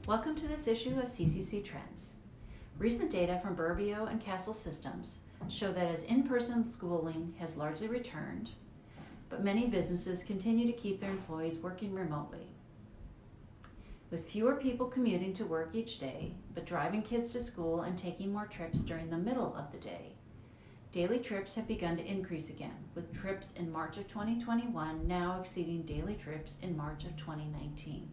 Welcome to this issue of CCC Trends. Recent data from Burbio and Castle Systems show that as in-person schooling has largely returned, but many businesses continue to keep their employees working remotely. With fewer people commuting to work each day, but driving kids to school and taking more trips during the middle of the day, daily trips have begun to increase again, with trips in March of 2021 now exceeding daily trips in March of 2019.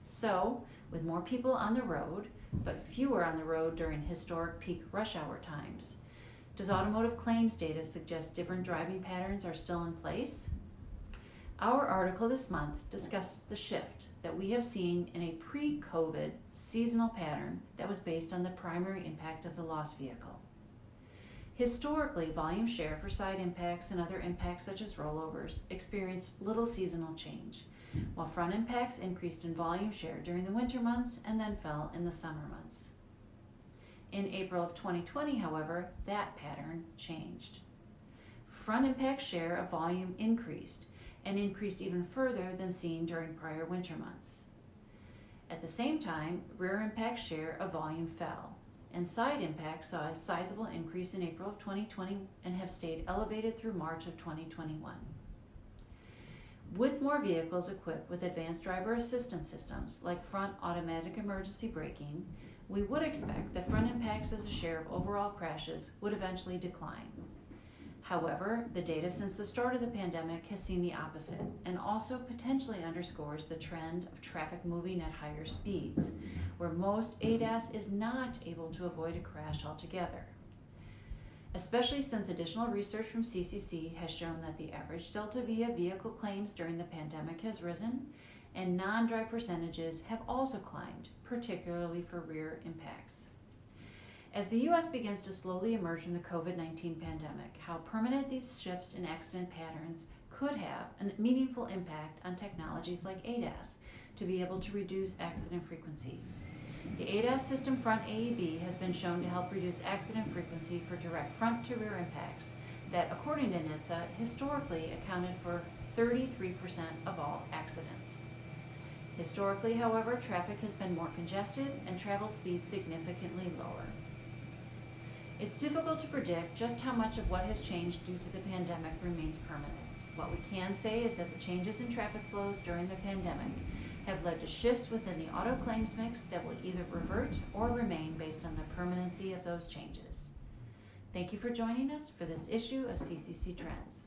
So, with more people on the road, but fewer on the road during historic peak rush hour times, does automotive claims data suggest different driving patterns are still in place? Our article this month discussed the shift that we have seen in a pre-COVID seasonal pattern that was based on the primary impact of the lost vehicle. Historically, volume share for side impacts and other impacts such as rollovers experienced little seasonal change, while front impacts increased in volume share during the winter months and then fell in the summer months. In April of 2020, however, that pattern changed. Front impact share of volume increased, and increased even further than seen during prior winter months. At the same time, rear impact share of volume fell, and side impacts saw a sizable increase in April of 2020 and have stayed elevated through March of 2021. With more vehicles equipped with advanced driver assistance systems like front automatic emergency braking, we would expect that front impacts as a share of overall crashes would eventually decline. However, the data since the start of the pandemic has seen the opposite and also potentially underscores the trend of traffic moving at higher speeds, where most ADAS is not able to avoid a crash altogether. Especially since additional research from CCC has shown that the average delta via vehicle claims during the pandemic has risen, and non-drive percentages have also climbed, particularly for rear impacts. As the U.S. begins to slowly emerge from the COVID-19 pandemic, how permanent these shifts in accident patterns could have a meaningful impact on technologies like ADAS to be able to reduce accident frequency. The ADAS system front AEB has been shown to help reduce accident frequency for direct front to rear impacts that, according to NHTSA, historically accounted for 33% of all accidents. Historically, however, traffic has been more congested and travel speeds significantly lower. It's difficult to predict just how much of what has changed due to the pandemic remains permanent. What we can say is that the changes in traffic flows during the pandemic have led to shifts within the auto claims mix that will either revert or remain based on the permanency of those changes. Thank you for joining us for this issue of CCC Trends.